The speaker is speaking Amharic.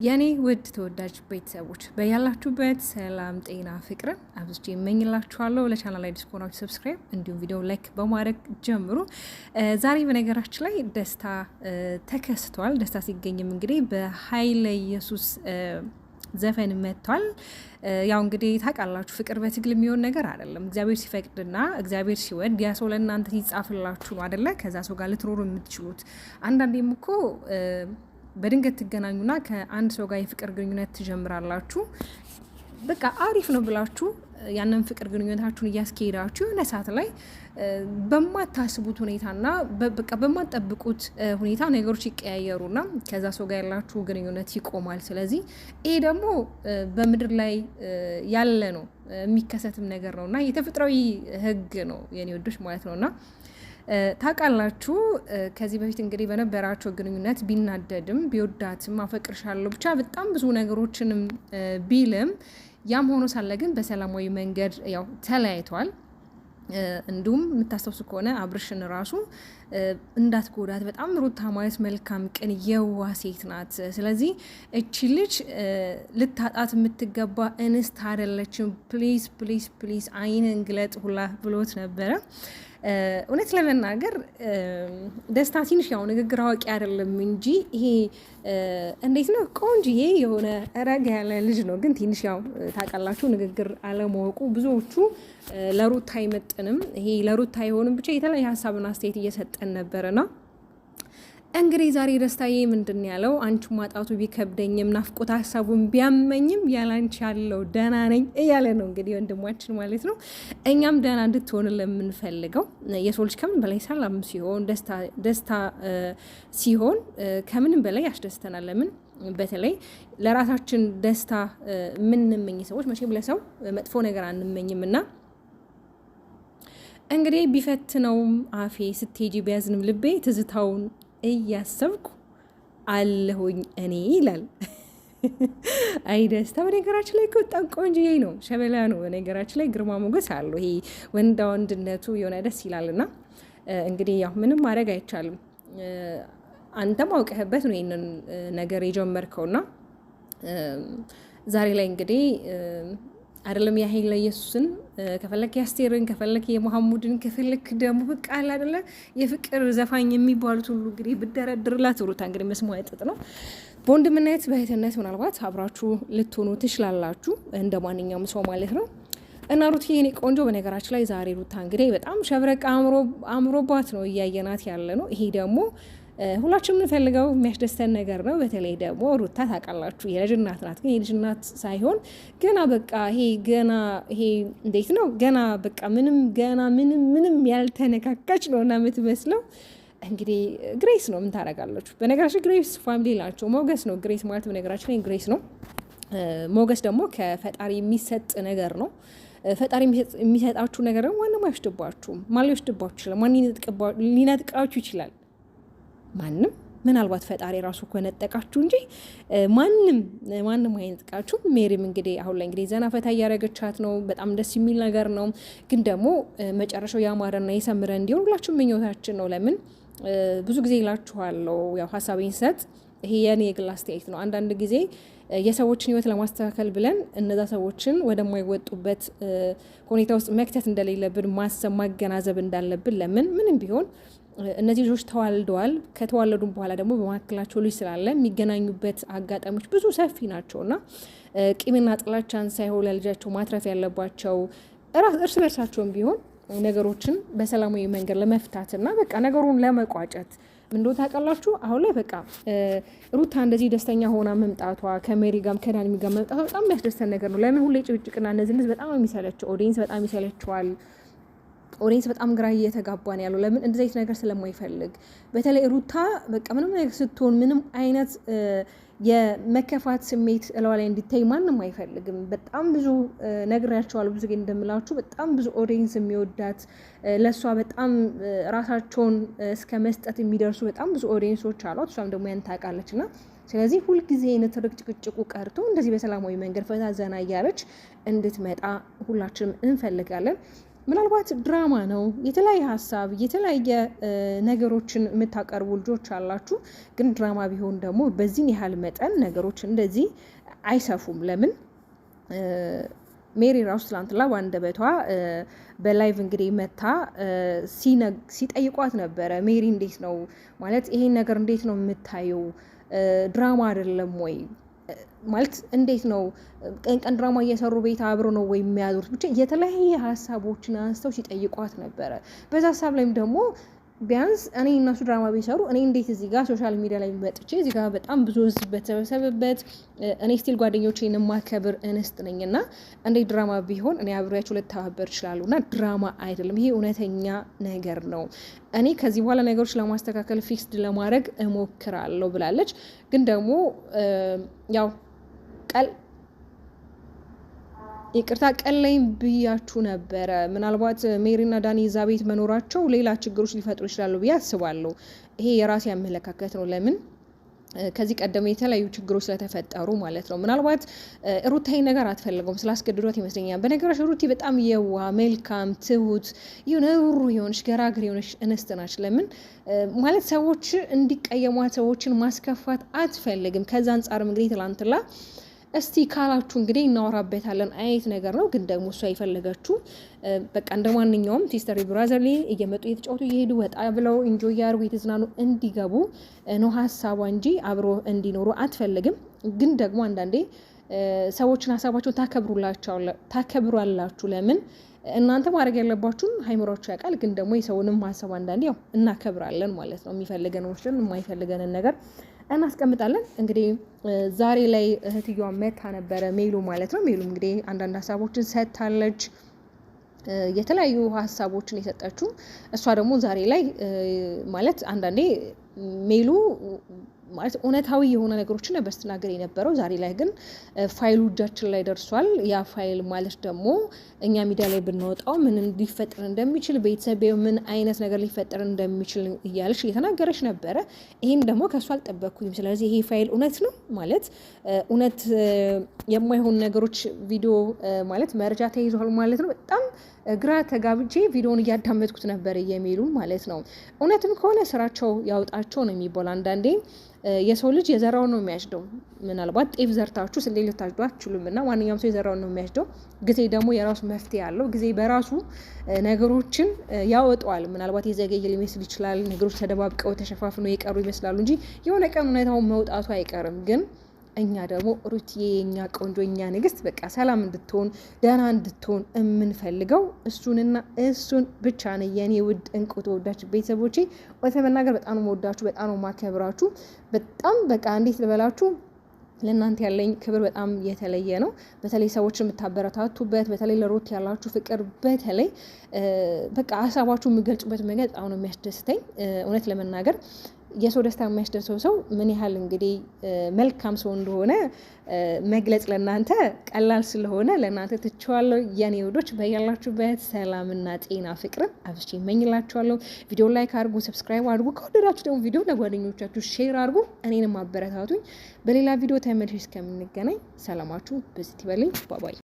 የኔ ውድ ተወዳጅ ቤተሰቦች በያላችሁበት ሰላም ጤና ፍቅርን አብዝቼ እመኝላችኋለሁ። ለቻናል ላይ ዲስኮናችሁ ሰብስክራይብ እንዲሁም ቪዲዮ ላይክ በማድረግ ጀምሩ። ዛሬ በነገራችን ላይ ደስታ ተከስቷል። ደስታ ሲገኝም እንግዲህ በኃይለ ኢየሱስ ዘፈን መጥቷል። ያው እንግዲህ ታውቃላችሁ ፍቅር በትግል የሚሆን ነገር አይደለም። እግዚአብሔር ሲፈቅድና እግዚአብሔር ሲወድ ያ ሰው ለእናንተ ሲጻፍላችሁ ነው አይደለ? ከዛ ሰው ጋር ልትኖሩ የምትችሉት። አንዳንዴም እኮ በድንገት ትገናኙና ከአንድ ሰው ጋር የፍቅር ግንኙነት ትጀምራላችሁ። በቃ አሪፍ ነው ብላችሁ ያንን ፍቅር ግንኙነታችሁን እያስኬዳችሁ የሆነ ሰዓት ላይ በማታስቡት ሁኔታና በቃ በማትጠብቁት ሁኔታ ነገሮች ይቀያየሩና ከዛ ሰው ጋር ያላችሁ ግንኙነት ይቆማል። ስለዚህ ይሄ ደግሞ በምድር ላይ ያለ ነው፣ የሚከሰትም ነገር ነውና የተፈጥሯዊ ሕግ ነው የኔ ወዶች ማለት ነውና ታውቃላችሁ ከዚህ በፊት እንግዲህ በነበራቸው ግንኙነት ቢናደድም ቢወዳትም አፈቅርሻለሁ ብቻ በጣም ብዙ ነገሮችንም ቢልም ያም ሆኖ ሳለ ግን በሰላማዊ መንገድ ያው ተለያይቷል። እንዲሁም የምታስታውሱ ከሆነ አብርሽን ራሱ እንዳትጎዳት በጣም ሩታ ማለት መልካም ቅን የዋ ሴት ናት። ስለዚህ እቺ ልጅ ልታጣት የምትገባ እንስት አይደለችም፣ ፕሊዝ ፕሊዝ ፕሊዝ አይንን ግለጥ ሁላ ብሎት ነበረ። እውነት ለመናገር ደስታ ትንሽ ያው ንግግር አዋቂ አይደለም እንጂ ይሄ እንዴት ነው ቆንጆዬ የሆነ ረጋ ያለ ልጅ ነው። ግን ትንሽ ያው ታውቃላችሁ ንግግር አለማወቁ ብዙዎቹ ለሩታ አይመጥንም፣ ይሄ ለሩታ አይሆንም፣ ብቻ የተለያየ ሀሳብና አስተያየት እየሰጠን ነበረና እንግዲህ ዛሬ ደስታዬ ምንድን ያለው አንቺ ማጣቱ ቢከብደኝም ናፍቆት ሀሳቡን ቢያመኝም ያላንቺ ያለው ደህና ነኝ እያለ ነው እንግዲህ ወንድማችን ማለት ነው። እኛም ደህና እንድትሆን ለምንፈልገው የሰው ልጅ ከምን በላይ ሰላም ሲሆን ደስታ ሲሆን ከምንም በላይ ያስደስተናል። ለምን በተለይ ለራሳችን ደስታ የምንመኝ ሰዎች መቼም ለሰው መጥፎ ነገር አንመኝም እና እንግዲህ ቢፈትነውም አፌ ስትሄጂ ቢያዝንም ልቤ ትዝታውን እያሰብኩ አለሁኝ እኔ ይላል። አይ ደስታ በነገራችን ላይ በጣም ቆንጆዬ ነው፣ ሸበላ ነው። በነገራችን ላይ ግርማ ሞገስ አለው። ይሄ ወንዳ ወንድነቱ የሆነ ደስ ይላልና እንግዲህ ያው ምንም ማድረግ አይቻልም። አንተም አውቀህበት ነው ይህንን ነገር የጀመርከውና ዛሬ ላይ እንግዲህ አይደለም የኃይለ ኢየሱስን ከፈለክ የአስቴርን ከፈለክ የመሐሙድን ከፈለክ ደግሞ በቃ አለ አይደለ የፍቅር ዘፋኝ የሚባሉት ሁሉ እንግዲህ ብደረድርላት ሩታ እንግዲህ መስማት አይጥጥ ነው። በወንድምነት በእህትነት ምናልባት አብራችሁ ልትሆኑ ትችላላችሁ እንደ ማንኛውም ሰው ማለት ነው። እና ሩት የኔ ቆንጆ በነገራችን ላይ ዛሬ ሩታ እንግዲህ በጣም ሸብረቅ አምሮባት ነው እያየናት ያለ ነው። ይሄ ደግሞ ሁላችን የምንፈልገው የሚያስደስተን ነገር ነው። በተለይ ደግሞ ሩታ ታውቃላችሁ የልጅ እናት ናት። ግን የልጅ እናት ሳይሆን ገና በቃ ይሄ እንዴት ነው ገና በቃ ምንም ያልተነካካች ነው እና የምትመስለው እንግዲህ ግሬስ ነው። ምን ታደርጋላችሁ? በነገራችን ግሬስ ፋሚሊ ናቸው። ሞገስ ነው ግሬስ ማለት በነገራችን ላይ ግሬስ ነው። ሞገስ ደግሞ ከፈጣሪ የሚሰጥ ነገር ነው። ፈጣሪ የሚሰጣችሁ ነገር ደግሞ ማንም አይወስድባችሁም። ማን ሊወስድባችሁ ይችላል? ማን ሊነጥቃችሁ ይችላል? ማንም። ምናልባት ፈጣሪ ራሱ ከነጠቃችሁ እንጂ ማንም አይነጥቃችሁ። ሜሪም እንግዲህ አሁን ላይ እንግዲህ ዘና ፈታ እያደረገቻት ነው። በጣም ደስ የሚል ነገር ነው። ግን ደግሞ መጨረሻው ያማረና የሰምረ እንዲሆን ሁላችሁም ምኞታችን ነው። ለምን ብዙ ጊዜ ይላችኋለሁ ያው ሀሳቤን ሰጥ ይሄ የኔ የግል አስተያየት ነው። አንዳንድ ጊዜ የሰዎችን ሕይወት ለማስተካከል ብለን እነዛ ሰዎችን ወደማይወጡበት ሁኔታ ውስጥ መክተት እንደሌለብን ማሰብ ማገናዘብ እንዳለብን። ለምን ምንም ቢሆን እነዚህ ልጆች ተዋልደዋል። ከተዋለዱም በኋላ ደግሞ በመካከላቸው ልጅ ስላለ የሚገናኙበት አጋጣሚዎች ብዙ ሰፊ ናቸውና ቂምና ጥላቻን ሳይሆን ለልጃቸው ማትረፍ ያለባቸው እርስ በርሳቸውም ቢሆን ነገሮችን በሰላማዊ መንገድ ለመፍታትና በቃ ነገሩን ለመቋጨት እንደው ታውቃላችሁ አሁን ላይ በቃ ሩታ እንደዚህ ደስተኛ ሆና መምጣቷ ከሜሪ ጋር ከዳኒ ጋር መምጣቷ በጣም የሚያስደስተን ነገር ነው። ለምን ሁሌ ጭቅጭቅና እነዚህ በጣም የሚሰለቸው ኦዲየንስ በጣም ይሰለቸዋል። ኦዲየንስ በጣም ግራ እየተጋባ ነው ያለው። ለምን እንደዚህ አይነት ነገር ስለማይፈልግ በተለይ ሩታ በቃ ምንም ነገር ስትሆን ምንም አይነት የመከፋት ስሜት እለዋ ላይ እንዲታይ ማንም አይፈልግም። በጣም ብዙ ነግሬያቸዋለሁ ብዙ ጊዜ እንደምላችሁ በጣም ብዙ ኦዲየንስ የሚወዳት ለእሷ በጣም ራሳቸውን እስከ መስጠት የሚደርሱ በጣም ብዙ ኦዲየንሶች አሏት። እሷም ደግሞ ያን ታውቃለች እና ስለዚህ ሁልጊዜ ንትርክ ጭቅጭቁ ቀርቶ እንደዚህ በሰላማዊ መንገድ ፈታ ዘና እያለች እንድትመጣ ሁላችንም እንፈልጋለን። ምናልባት ድራማ ነው፣ የተለያየ ሀሳብ የተለያየ ነገሮችን የምታቀርቡ ልጆች አላችሁ። ግን ድራማ ቢሆን ደግሞ በዚህን ያህል መጠን ነገሮች እንደዚህ አይሰፉም። ለምን ሜሪ ራሱ ትላንትና በአንደበቷ በላይቭ እንግዲህ መታ ሲጠይቋት ነበረ። ሜሪ እንዴት ነው ማለት ይሄን ነገር እንዴት ነው የምታየው? ድራማ አይደለም ወይ ማለት እንዴት ነው ቀን ድራማ እየሰሩ ቤት አብሮ ነው ወይ የሚያዙት? ብቻ የተለያየ ሀሳቦችን አንስተው ሲጠይቋት ነበረ። በዛ ሀሳብ ላይም ደግሞ ቢያንስ እኔ እነሱ ድራማ ቢሰሩ እኔ እንዴት እዚህ ጋር ሶሻል ሚዲያ ላይ መጥቼ እዚህ ጋር በጣም ብዙ ህዝብ በተሰበሰበበት እኔ ስቲል ጓደኞቼን የማከብር እንስት ነኝ እና እንዴት ድራማ ቢሆን እኔ አብሬያቸው ልተባበር ይችላሉ። እና ድራማ አይደለም ይሄ እውነተኛ ነገር ነው። እኔ ከዚህ በኋላ ነገሮች ለማስተካከል ፊክስድ ለማድረግ እሞክራለሁ ብላለች። ግን ደግሞ ያው ይቅርታ ቀለኝ ብያችሁ ነበረ። ምናልባት ሜሪና ዳኒ እዛ ቤት መኖራቸው ሌላ ችግሮች ሊፈጥሩ ይችላሉ ብዬ አስባለሁ። ይሄ የራሴ አመለካከት ነው። ለምን ከዚህ ቀደም የተለያዩ ችግሮች ስለተፈጠሩ ማለት ነው። ምናልባት ሩታዬ ነገር አትፈልገውም ስላስገድዷት ይመስለኛል። በነገራችን ሩቲ በጣም የዋ መልካም ትሁት የሆነች ገራግር የሆነች እንስት ናች። ለምን ማለት ሰዎች እንዲቀየሟት ሰዎችን ማስከፋት አትፈልግም። ከዛ አንጻርም እንግዲህ ትላንትላ እስቲ ካላችሁ እንግዲህ እናወራበታለን አይነት ነገር ነው። ግን ደግሞ እሷ የፈለገችው በቃ እንደ ማንኛውም ሲስተር ብራዘርሊ እየመጡ እየተጫወቱ እየሄዱ ወጣ ብለው ኢንጆይ ያርጉ የተዝናኑ እንዲገቡ ነው ሀሳቧ እንጂ አብሮ እንዲኖሩ አትፈልግም። ግን ደግሞ አንዳንዴ ሰዎችን ሀሳባቸውን ታከብሩላችሁ። ለምን እናንተ ማድረግ ያለባችሁን ሃይምሯችሁ ያውቃል። ግን ደግሞ የሰውንም ሀሳብ አንዳንዴ ያው እናከብራለን ማለት ነው። የሚፈልገንን ወስደን የማይፈልገንን ነገር እናስቀምጣለን። እንግዲህ ዛሬ ላይ እህትየዋ መታ ነበረ ሜሉ ማለት ነው። ሜሉ እንግዲህ አንዳንድ ሀሳቦችን ሰጥታለች። የተለያዩ ሀሳቦችን የሰጠችው እሷ ደግሞ ዛሬ ላይ ማለት አንዳንዴ ሜሉ ማለት እውነታዊ የሆነ ነገሮችን ነበር ስትናገር የነበረው። ዛሬ ላይ ግን ፋይሉ እጃችን ላይ ደርሷል። ያ ፋይል ማለት ደግሞ እኛ ሚዲያ ላይ ብንወጣው ምን ሊፈጠር እንደሚችል ቤተሰብ ምን አይነት ነገር ሊፈጠር እንደሚችል እያለች እየተናገረች ነበረ። ይህን ደግሞ ከእሱ አልጠበቅኩኝም። ስለዚህ ይሄ ፋይል እውነት ነው ማለት እውነት የማይሆን ነገሮች ቪዲዮ ማለት መረጃ ተይዟል ማለት ነው። በጣም ግራ ተጋብቼ ቪዲዮውን እያዳመጥኩት ነበር የሚሉ ማለት ነው። እውነትም ከሆነ ስራቸው ያውጣቸው ነው የሚባለው። አንዳንዴ የሰው ልጅ የዘራውን ነው የሚያጭደው። ምናልባት ጤፍ ዘርታችሁ ስንዴ ልታጭዱ አትችሉም እና ማንኛውም ሰው የዘራውን ነው የሚያጭደው። ጊዜ ደግሞ የራሱ መፍትሄ አለው። ጊዜ በራሱ ነገሮችን ያወጣዋል። ምናልባት የዘገየ ሊመስል ይችላል። ነገሮች ተደባብቀው ተሸፋፍነው የቀሩ ይመስላሉ እንጂ የሆነ ቀን እውነታውን መውጣቱ አይቀርም። ግን እኛ ደግሞ ሩትዬ የኛ ቆንጆ የኛ ንግስት በቃ ሰላም እንድትሆን ደህና እንድትሆን የምንፈልገው እሱንና እሱን ብቻ ነው። የኔ ውድ እንቁ ተወዳጅ ቤተሰቦቼ ወተ መናገር በጣም ነው የምወዳችሁ፣ በጣም ነው የማከብራችሁ። በጣም በቃ እንዴት ልበላችሁ ለእናንተ ያለኝ ክብር በጣም የተለየ ነው። በተለይ ሰዎችን የምታበረታቱበት፣ በተለይ ለሩት ያላችሁ ፍቅር፣ በተለይ በቃ ሀሳባችሁ የምገልጹበት መንገድ በጣም ነው የሚያስደስተኝ። እውነት ለመናገር የሰው ደስታ የሚያስደርሰው ሰው ምን ያህል እንግዲህ መልካም ሰው እንደሆነ መግለጽ ለእናንተ ቀላል ስለሆነ ለእናንተ ትቼዋለሁ። የኔ ውዶች በያላችሁበት ሰላምና ጤና ፍቅርን አብዝቼ እመኝላችኋለሁ። ቪዲዮ ላይክ አድርጉ፣ ሰብስክራይብ አድርጉ። ከወደዳችሁ ደግሞ ቪዲዮ ለጓደኞቻችሁ ሼር አድርጉ። እኔንም አበረታቱኝ። በሌላ ቪዲዮ ተመልሼ እስከምንገናኝ ሰላማችሁ በዚህ ይበልኝ። ባባይ